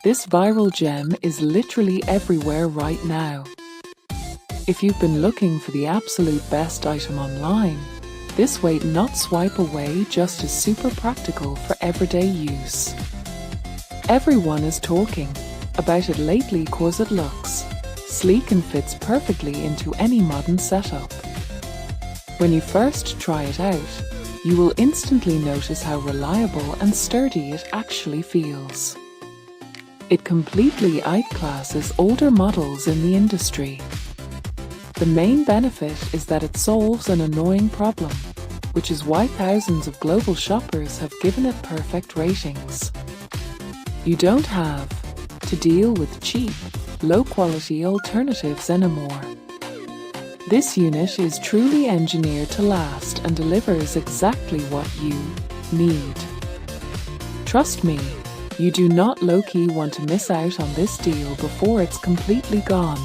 This viral gem is literally everywhere right now. If you've been looking for the absolute best item online, this wait not swipe away just is super practical for everyday use. Everyone is talking about it lately cause it looks sleek and fits perfectly into any modern setup. When you first try it out, you will instantly notice how reliable and sturdy it actually feels. It completely outclasses older models in the industry. The main benefit is that it solves an annoying problem, which is why thousands of global shoppers have given it perfect ratings. You don't have to deal with cheap, low-quality alternatives anymore. This unit is truly engineered to last and delivers exactly what you need. Trust me, you do not low-key want to miss out on this deal before it's completely gone.